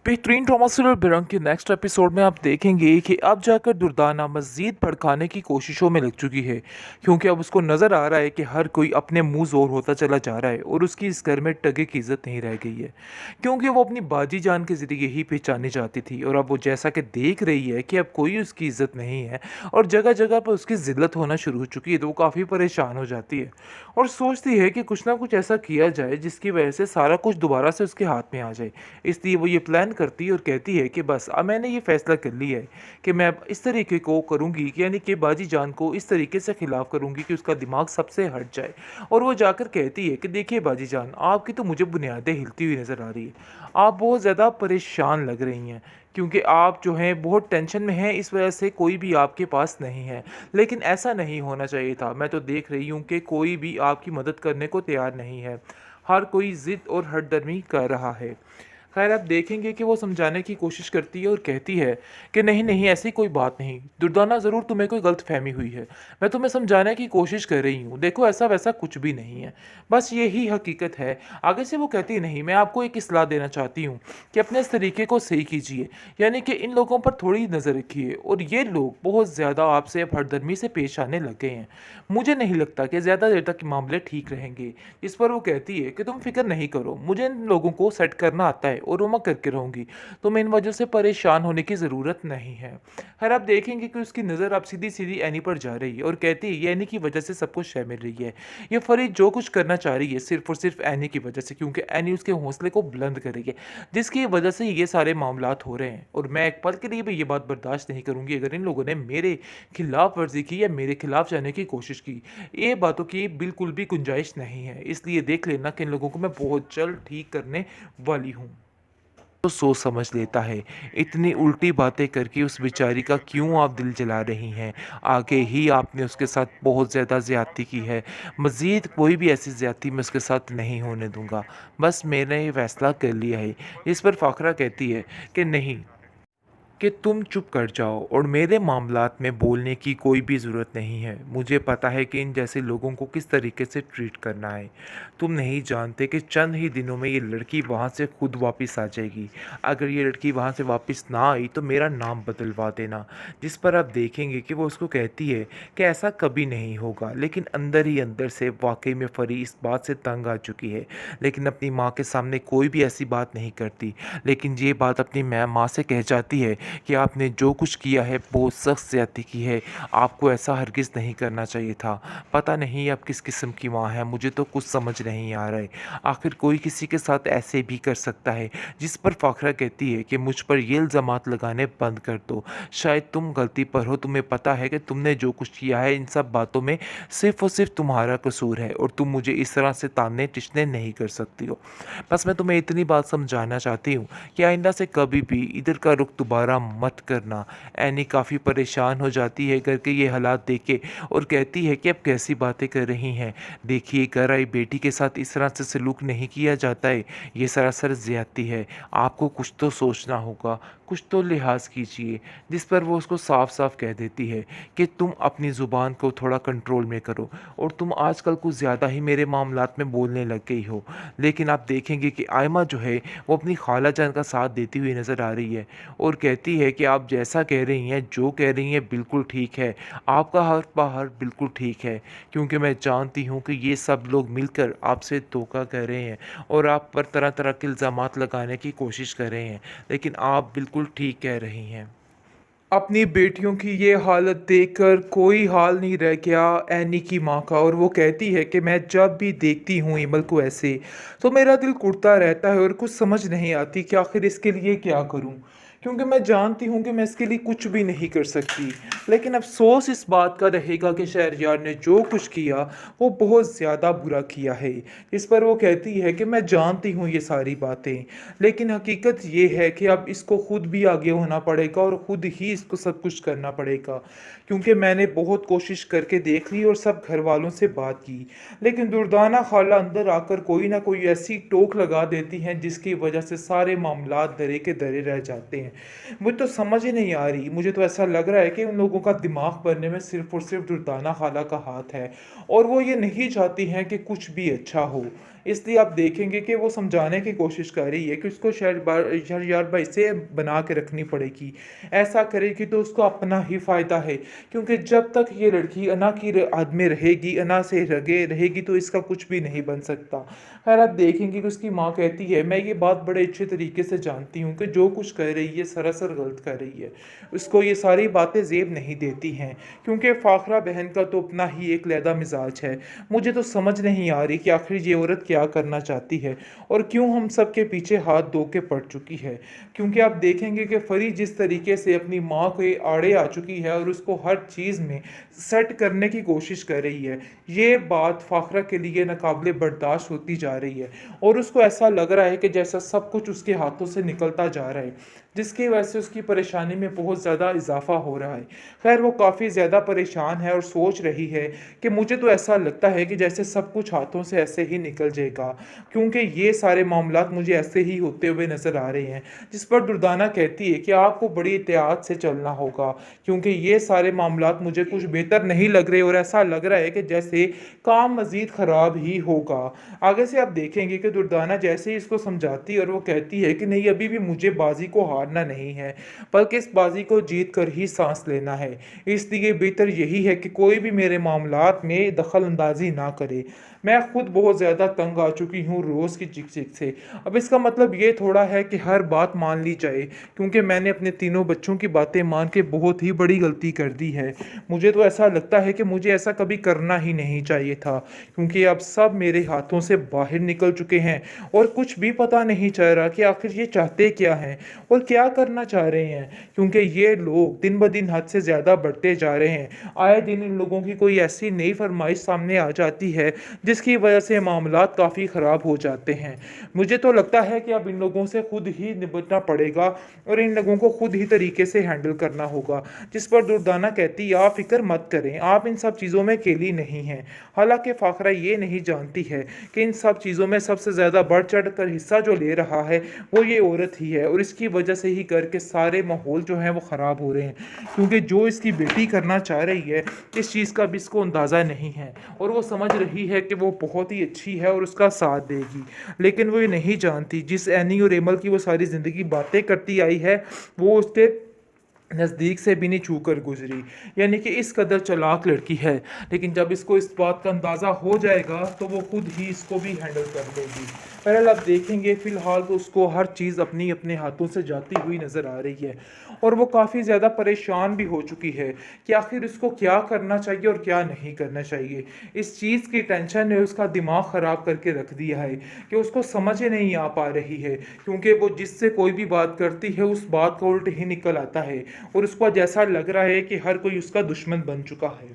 बेहतरीन drama serial बिरंग के नेक्स्ट एपिसोड में आप देखेंगे कि अब जाकर दुर्दाना मज़ीद भड़काने की कोशिशों में लग चुकी है, क्योंकि अब उसको नज़र आ रहा है कि हर कोई अपने मुंह ज़ोर होता चला जा रहा है और उसकी इस घर में टगे की इज्जत नहीं रह गई है, क्योंकि वो अपनी बाजी जान के ज़रिए ही पहचानी जाती थी। और अब वो जैसा कि देख रही है कि अब कोई उसकी इज्जत नहीं है और जगह जगह पर उसकी ज़िल्लत होना शुरू हो चुकी है, तो वो काफ़ी परेशान हो जाती है और सोचती है कि कुछ ना कुछ ऐसा किया जाए जिसकी वजह से सारा कुछ दोबारा से उसके हाथ में आ जाए। इसलिए वो ये प्लान करती है और कहती है कि बस अब मैंने ये फैसला कर लिया है कि मैं अब इस तरीके को करूँगी कि यानी कि बाजी जान को इस तरीके से खिलाफ करूँगी कि उसका दिमाग सबसे हट जाए। और वो जाकर कहती है कि देखिए बाजी जान, आपकी तो मुझे बुनियादें हिलती हुई नज़र आ रही है। आप बहुत ज़्यादा परेशान लग रही हैं, क्योंकि आप जो हैं बहुत टेंशन में हैं, इस वजह से कोई भी आपके पास नहीं है। लेकिन ऐसा नहीं होना चाहिए था। मैं तो देख रही हूँ कि कोई भी आपकी मदद करने को तैयार नहीं है। हर कोई ज़िद और हठधर्मी कर रहा है। खैर आप देखेंगे कि वो समझाने की कोशिश करती है और कहती है कि नहीं नहीं, ऐसी कोई बात नहीं दुर्दाना, ज़रूर तुम्हें कोई गलतफहमी हुई है। मैं तुम्हें समझाने की कोशिश कर रही हूँ, देखो ऐसा वैसा कुछ भी नहीं है, बस यही हकीकत है। आगे से वो कहती है नहीं, मैं आपको एक इस्लाह देना चाहती हूँ कि अपने इस तरीके को सही कीजिए, यानी कि इन लोगों पर थोड़ी नज़र रखिए। और ये लोग बहुत ज़्यादा आपसे अब हरदर्मी से पेश आने लग गए हैं। मुझे नहीं लगता कि ज़्यादा देर तक मामले ठीक रहेंगे। इस पर वो कहती है कि तुम फिक्र नहीं करो, मुझे इन लोगों को सेट करना आता है और वो मैं करके रहूँगी। तुम्हें इन वजह से परेशान होने की ज़रूरत नहीं है। खैर आप देखेंगे कि उसकी नज़र अब सीधी-सीधी एनी पर जा रही है और कहती है ये एनी की वजह से सब कुछ शय मिल रही है। ये फरीद जो कुछ करना चाह रही है सिर्फ़ और सिर्फ़ एनी की वजह से, क्योंकि एनी उसके हौसले को बुलंद कर रही है, जिसकी वजह से ये सारे मामलात हो रहे हैं। और मैं एक पल के लिए भी ये बात बर्दाश्त नहीं करूँगी अगर इन लोगों ने मेरे खिलाफ वर्ज़ी की या मेरे खिलाफ जाने की कोशिश की। ये बातों की बिल्कुल भी गुंजाइश नहीं है। इसलिए देख लेना कि इन लोगों को मैं बहुत जल्द ठीक करने वाली हूँ। तो सोच समझ लेता है, इतनी उल्टी बातें करके उस बेचारी का क्यों आप दिल जला रही हैं। आगे ही आपने उसके साथ बहुत ज़्यादा ज़्यादती की है, मज़ीद कोई भी ऐसी ज़्यादती मैं उसके साथ नहीं होने दूँगा। बस मैंने ये फ़ैसला कर लिया है। इस पर फ़ाखरा कहती है कि नहीं, कि तुम चुप कर जाओ और मेरे मामलात में बोलने की कोई भी ज़रूरत नहीं है। मुझे पता है कि इन जैसे लोगों को किस तरीके से ट्रीट करना है। तुम नहीं जानते कि चंद ही दिनों में ये लड़की वहाँ से खुद वापस आ जाएगी। अगर ये लड़की वहाँ से वापस ना आई तो मेरा नाम बदलवा देना। जिस पर आप देखेंगे कि वो उसको कहती है कि ऐसा कभी नहीं होगा, लेकिन अंदर ही अंदर से वाकई में फरी इस बात से तंग आ चुकी है। लेकिन अपनी माँ के सामने कोई भी ऐसी बात नहीं करती, लेकिन ये बात अपनी माँ से कह जाती है कि आपने जो कुछ किया है बहुत सख्त ज़्यादती की है, आपको ऐसा हरगिज़ नहीं करना चाहिए था। पता नहीं आप किस किस्म की माँ हैं, मुझे तो कुछ समझ नहीं आ रहा है। आखिर कोई किसी के साथ ऐसे भी कर सकता है। जिस पर फ़ाखरा कहती है कि मुझ पर ये इल्ज़ामात लगाने बंद कर दो। शायद तुम गलती पर हो, तुम्हें पता है कि तुमने जो कुछ किया है इन सब बातों में सिर्फ़ और सिर्फ़ तुम्हारा कसूर है और तुम मुझे इस तरह से ताने टिचने नहीं कर सकती हो। बस मैं तुम्हें इतनी बात समझाना चाहती हूँ कि आइंदा से कभी भी इधर का रुख दोबारा मत करना। एनी काफ़ी परेशान हो जाती है घर के ये हालात देख के और कहती है कि अब कैसी बातें कर रही हैं। देखिए घर आई बेटी के साथ इस तरह से सलूक नहीं किया जाता है, ये सरासर ज़्यादती है। आपको कुछ तो सोचना होगा, कुछ तो लिहाज कीजिए। जिस पर वो उसको साफ साफ कह देती है कि तुम अपनी ज़ुबान को थोड़ा कंट्रोल में करो और तुम आजकल कुछ ज़्यादा ही मेरे मामलात में बोलने लग गई हो। लेकिन आप देखेंगे कि आयमा जो है वो अपनी खाला जान का साथ देती हुई नज़र आ रही है और कहती है कि आप जैसा कह रही हैं, जो कह रही हैं बिल्कुल ठीक है। आपका हर बाहर बिल्कुल ठीक है, क्योंकि मैं जानती हूँ कि ये सब लोग मिलकर आपसे धोखा कर रहे हैं और आप पर तरह तरह के इल्ज़ामात लगाने की कोशिश कर रहे हैं, लेकिन आप बिल्कुल ठीक कह रही हैं। अपनी बेटियों की ये हालत देखकर कोई हाल नहीं रह गया एनी की माँ का, और वो कहती है कि मैं जब भी देखती हूँ इमल को ऐसे, तो मेरा दिल कुढ़ता रहता है और कुछ समझ नहीं आती कि आखिर इसके लिए क्या करूँ, क्योंकि मैं जानती हूँ कि मैं इसके लिए कुछ भी नहीं कर सकती। लेकिन अफ़सोस इस बात का रहेगा कि शहरयार ने जो कुछ किया वो बहुत ज़्यादा बुरा किया है। इस पर वो कहती है कि मैं जानती हूँ ये सारी बातें, लेकिन हकीकत ये है कि अब इसको खुद भी आगे होना पड़ेगा और ख़ुद ही इसको सब कुछ करना पड़ेगा, क्योंकि मैंने बहुत कोशिश करके देख ली और सब घर वालों से बात की, लेकिन दुर्दाना खाला अंदर आकर कोई ना कोई ऐसी टोक लगा देती हैं जिसकी वजह से सारे मामलात दरे के दरे रह जाते हैं। मुझे तो समझ ही नहीं आ रही, मुझे तो ऐसा लग रहा है कि उन लोगों का दिमाग भरने में सिर्फ़ और सिर्फ़ दुर्दाना खाला का हाथ है और वो ये नहीं चाहती हैं कि कुछ भी अच्छा हो। इसलिए आप देखेंगे कि वो समझाने की कोशिश कर रही है कि उसको शहरयार से बना के रखनी पड़ेगी। ऐसा करेगी तो उसको अपना ही फ़ायदा है, क्योंकि जब तक ये लड़की अना की आद में रहेगी, अना से रगे रहेगी, तो इसका कुछ भी नहीं बन सकता। खैर आप देखेंगे कि उसकी माँ कहती है, मैं ये बात बड़े अच्छे तरीके से जानती हूँ कि जो कुछ कर रही है सरासर गलत कर रही है। उसको ये सारी बातें ज़ेब नहीं देती हैं, क्योंकि फ़ाखरा बहन का तो अपना ही एक लैदा मिजाज है। मुझे तो समझ नहीं आ रही कि आखिर ये औरत क्या करना चाहती है और क्यों हम सब के पीछे हाथ धो के पड़ चुकी है। क्योंकि आप देखेंगे कि फरी जिस तरीके से अपनी माँ के आड़े आ चुकी है और उसको हर चीज़ में सेट करने की कोशिश कर रही है, ये बात फ़ाखरा के लिए नाकाबिले बर्दाश्त होती जा रही है और उसको ऐसा लग रहा है कि जैसा सब कुछ उसके हाथों से निकलता जा रहा है, जिसकी वजह से उसकी परेशानी में बहुत ज़्यादा इजाफा हो रहा है। खैर वो काफ़ी ज़्यादा परेशान है और सोच रही है कि मुझे तो ऐसा लगता है कि जैसे सब कुछ हाथों से ऐसे ही निकल जाएगा, क्योंकि ये सारे मामलात मुझे ऐसे ही होते हुए नज़र आ रहे हैं। जिस पर दुर्दाना कहती है कि आपको बड़ी एहतियात से चलना होगा, क्योंकि ये सारे मामलात मुझे कुछ बेहतर नहीं लग रहे और ऐसा लग रहा है कि जैसे काम मज़ीद ख़राब ही होगा। आगे से आप देखेंगे कि दुर्दाना जैसे ही इसको समझाती है और वो कहती है कि नहीं, अभी भी मुझे बाजी को हारना नहीं है, बल्कि इस बाजी को जीत कर ही सांस लेना है। इसलिए बेहतर यही है कि कोई भी मेरे मामलात में दखल अंदाजी ना करे। मैं खुद बहुत ज़्यादा तंग आ चुकी हूँ रोज़ की चिक चिक से। अब इसका मतलब ये थोड़ा है कि हर बात मान ली जाए, क्योंकि मैंने अपने तीनों बच्चों की बातें मान के बहुत ही बड़ी गलती कर दी है। मुझे तो ऐसा लगता है कि मुझे ऐसा कभी करना ही नहीं चाहिए था, क्योंकि अब सब मेरे हाथों से बाहर निकल चुके हैं और कुछ भी पता नहीं चल रहा कि आखिर ये चाहते क्या हैं और क्या करना चाह रहे हैं, क्योंकि ये लोग दिन ब दिन हद से ज़्यादा बढ़ते जा रहे हैं। आए दिन इन लोगों की कोई ऐसी नई फरमाइश सामने आ जाती है जिसकी वजह से मामलात काफ़ी ख़राब हो जाते हैं। मुझे तो लगता है कि अब इन लोगों से खुद ही निपटना पड़ेगा और इन लोगों को खुद ही तरीके से हैंडल करना होगा। जिस पर दुर्दाना कहती है, आप फिक्र मत करें, आप इन सब चीज़ों में अकेली नहीं हैं। हालांकि फ़ाखरा ये नहीं जानती है कि इन सब चीज़ों में सबसे ज़्यादा बढ़ चढ़ कर हिस्सा जो ले रहा है वो ये औरत ही है, और इसकी वजह से ही घर के सारे माहौल जो हैं वो ख़राब हो रहे हैं, क्योंकि जो इसकी बेटी करना चाह रही है इस चीज़ का भी इसको अंदाज़ा नहीं है और वो समझ रही है कि वो बहुत ही अच्छी है और उसका साथ देगी। लेकिन वो ये नहीं जानती जिस एनी और एमल की वो सारी ज़िंदगी बातें करती आई है, वो उसके नज़दीक से भी नहीं छू कर गुजरी, यानी कि इस कदर चालाक लड़की है। लेकिन जब इसको इस बात का अंदाज़ा हो जाएगा तो वो खुद ही इसको भी हैंडल कर लेगी। बहरहाल आप देखेंगे फ़िलहाल तो उसको हर चीज़ अपनी अपने हाथों से जाती हुई नज़र आ रही है और वो काफ़ी ज़्यादा परेशान भी हो चुकी है कि आखिर उसको क्या करना चाहिए और क्या नहीं करना चाहिए। इस चीज़ की टेंशन ने उसका दिमाग ख़राब करके रख दिया है कि उसको समझ ही नहीं आ पा रही है, क्योंकि वो जिससे कोई भी बात करती है उस बात का उल्ट ही निकल आता है और उसको जैसा लग रहा है कि हर कोई उसका दुश्मन बन चुका है।